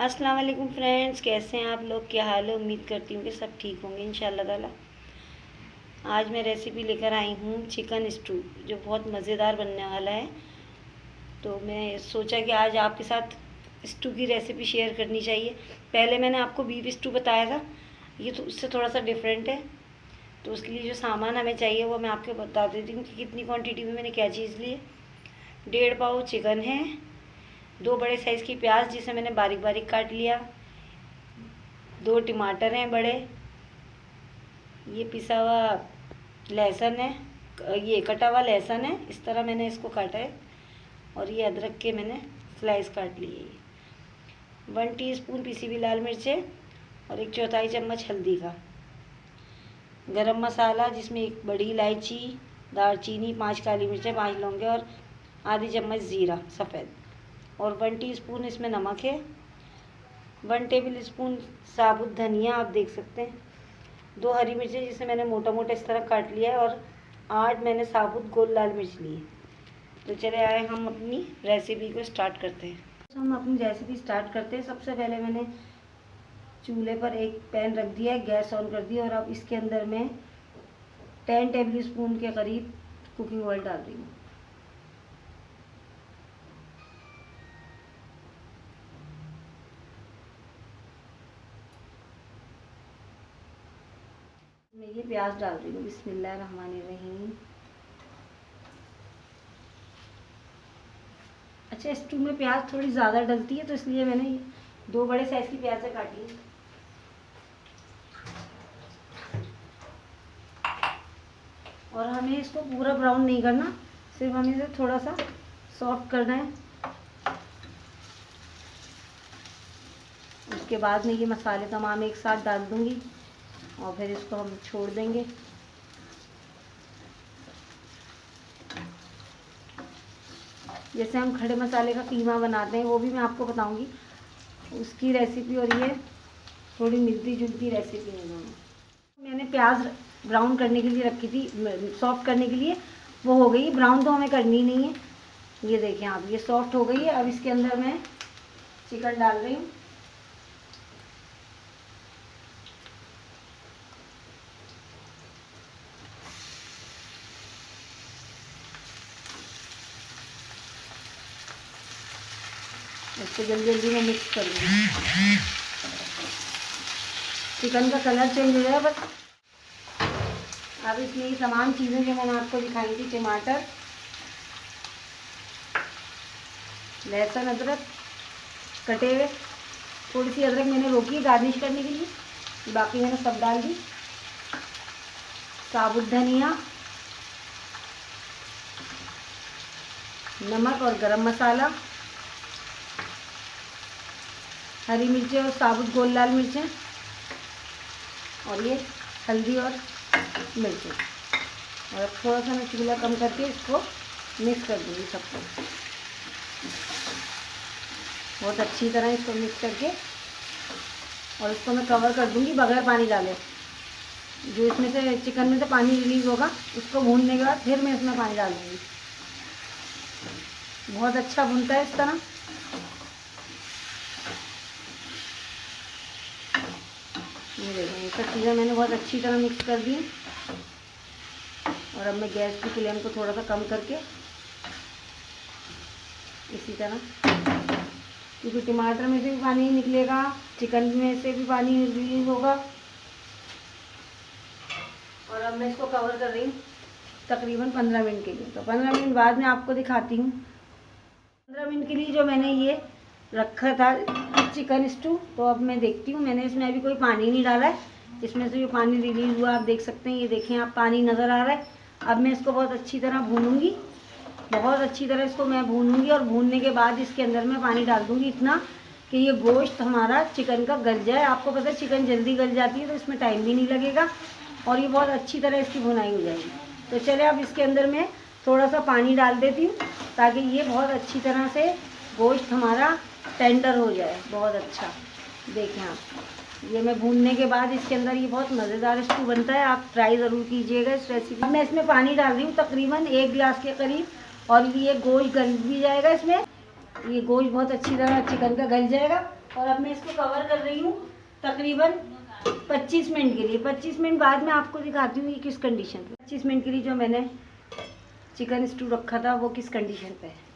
अस्सलाम वालेकुम फ्रेंड्स, कैसे हैं आप लोग? क्या हाल है? उम्मीद करती हूँ कि सब ठीक होंगे इंशाल्लाह ताला। आज मैं रेसिपी लेकर आई हूँ चिकन स्टू, जो बहुत मज़ेदार बनने वाला है। तो मैं सोचा कि आज आपके साथ स्टू की रेसिपी शेयर करनी चाहिए। पहले मैंने आपको बीफ स्टू बताया था, ये तो उससे थोड़ा सा डिफरेंट है। तो उसके लिए जो सामान हमें चाहिए वो मैं आपको बता देती हूँ कि कितनी क्वान्टिटी में मैंने क्या चीज़ ली है। 1.5 पाव चिकन है, 2 बड़े साइज़ की प्याज जिसे मैंने बारीक बारीक काट लिया, 2 टमाटर हैं बड़े, ये पिसा हुआ लहसुन है, ये कटा हुआ लहसुन है, इस तरह मैंने इसको काटा है। और ये अदरक के मैंने स्लाइस काट लिए। 1 टीस्पून पिसी हुई लाल मिर्चें और 1/4 चम्मच हल्दी का। गरम मसाला जिसमें 1 बड़ी इलायची, दालचीनी, 5 काली मिर्चें, 5 लौंगे और आधी चम्मच ज़ीरा सफ़ेद। और 1 टीस्पून इसमें नमक है। 1 टेबल स्पून साबुत धनिया आप देख सकते हैं। 2 हरी मिर्चें जिसे मैंने मोटा मोटा इस तरह काट लिया है। और 8 मैंने साबुत गोल लाल मिर्च ली है। तो चले आए हम अपनी रेसिपी को स्टार्ट करते हैं। हम अपनी रेसिपी स्टार्ट करते हैं। सबसे पहले मैंने चूल्हे पर एक पैन रख दिया है, गैस ऑन कर दिया और अब इसके अंदर मैं 10 टेबल स्पून के करीब कुकिंग ऑयल डाल रही हूँ। मैं ये प्याज डाल रही हूँ। बिस्मिल्लाहिर्रहमानिर्रहीम। अच्छा, स्टू में प्याज थोड़ी ज़्यादा डलती है तो इसलिए मैंने 2 बड़े साइज़ की प्याज काटी है। और हमें इसको पूरा ब्राउन नहीं करना, सिर्फ हमें इसे थोड़ा सा सॉफ्ट करना है। उसके बाद में ये मसाले तमाम एक साथ डाल दूँगी और फिर इसको हम छोड़ देंगे। जैसे हम खड़े मसाले का कीमा बनाते हैं वो भी मैं आपको बताऊंगी, उसकी रेसिपी। और ये थोड़ी मिलती जुलती रेसिपी है दोनों। मैंने प्याज ब्राउन करने के लिए रखी थी, सॉफ्ट करने के लिए। वो हो गई ब्राउन, तो हमें करनी नहीं है। ये देखें आप, ये सॉफ्ट हो गई है। अब इसके अंदर मैं चिकन डाल रही हूँ। इसको जल्दी जल्दी मैं मिक्स कर दूँगी। चिकन का कलर चेंज हो जाए बस। अब इसमें ये तमाम चीज़ें जो मैंने आपको दिखाई थी, टमाटर, लहसुन, अदरक कटे हुए, थोड़ी सी अदरक मैंने रोकी गार्निश करने के लिए, बाकी मैंने सब डाल दी। साबुत धनिया, नमक और गरम मसाला, हरी मिर्चें और साबुत गोल लाल मिर्चें, और ये हल्दी और मिर्चें। और थोड़ा सा मैं चूल्हा कम करके इसको मिक्स कर दूँगी सबको। बहुत अच्छी तरह इसको मिक्स करके और इसको मैं कवर कर दूँगी बगैर पानी डाले। जो इसमें से चिकन में से पानी रिलीज़ होगा उसको भूनने के बाद फिर मैं इसमें पानी डाल दूँगी। बहुत अच्छा भूनता है इस तरह। ये देखें, ये सब चीज़ें मैंने बहुत अच्छी तरह मिक्स कर दी। और अब मैं गैस की फ्लेम को थोड़ा सा कम करके इसी तरह, क्योंकि टमाटर में से भी पानी निकलेगा, चिकन में से भी पानी रिलीज होगा। और अब मैं इसको कवर कर रही हूँ तकरीबन 15 मिनट के लिए। तो 15 मिनट बाद मैं आपको दिखाती हूँ। 15 मिनट के लिए जो मैंने ये रखा था चिकन स्टू, तो अब मैं देखती हूँ। मैंने इसमें अभी कोई पानी नहीं डाला है। इसमें से जो पानी रिलीज़ हुआ आप देख सकते हैं। ये देखें आप, पानी नज़र आ रहा है। अब मैं इसको बहुत अच्छी तरह भूनूंगी, बहुत अच्छी तरह इसको मैं भूनूंगी। और भूनने के बाद इसके अंदर मैं पानी डाल दूँगी इतना कि ये गोश्त हमारा चिकन का गल जाए। आपको पता है चिकन जल्दी गल जाती है तो इसमें टाइम भी नहीं लगेगा और ये बहुत अच्छी तरह इसकी भुनाई हो जाएगी। तो चले अब इसके अंदर मैं थोड़ा सा पानी डाल देती हूँ ताकि ये बहुत अच्छी तरह से गोश्त हमारा टेंडर हो जाए। बहुत अच्छा देखें आप, ये मैं भूनने के बाद इसके अंदर ये बहुत मज़ेदार स्टू बनता है। आप ट्राई ज़रूर कीजिएगा इस रेसिपी। मैं इसमें पानी डाल रही हूँ तकरीबन 1 गिलास के करीब। और ये गोश्त गल भी जाएगा इसमें, ये गोश्त बहुत अच्छी तरह चिकन का गल जाएगा। और अब मैं इसको कवर कर रही हूँ तकरीबन 25 मिनट के लिए। 25 मिनट बाद मैं आपको दिखाती हूँ ये किस कंडीशन पे। 25 मिनट के लिए जो मैंने चिकन स्टू रखा था वो किस कंडीशन पे है।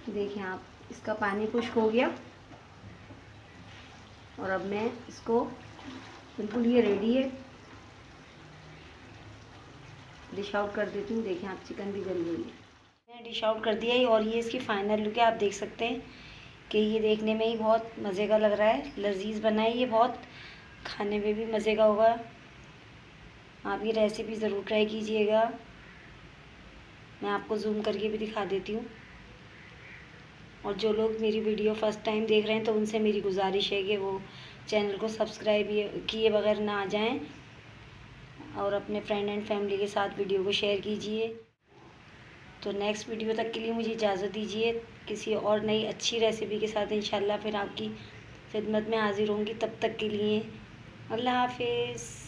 देखिए आप, इसका पानी खुश्क हो गया और अब मैं इसको बिल्कुल ये रेडी है, डिश आउट कर देती हूँ। देखिए आप, चिकन भी गल गई है। मैंने डिश आउट कर दिया है और ये इसकी फाइनल लुक है। आप देख सकते हैं कि ये देखने में ही बहुत मज़े का लग रहा है, लजीज बना है ये, बहुत खाने में भी मज़े का होगा। आप ये रेसिपी ज़रूर ट्राई कीजिएगा। मैं आपको जूम करके भी दिखा देती हूँ। और जो लोग मेरी वीडियो फर्स्ट टाइम देख रहे हैं तो उनसे मेरी गुजारिश है कि वो चैनल को सब्सक्राइब किए बगैर ना आ जाएं और अपने फ्रेंड एंड फैमिली के साथ वीडियो को शेयर कीजिए। तो नेक्स्ट वीडियो तक के लिए मुझे इजाज़त दीजिए। किसी और नई अच्छी रेसिपी के साथ इंशाल्लाह फिर आपकी खिदमत में हाजिर होंगी। तब तक के लिए अल्लाह हाफिज़।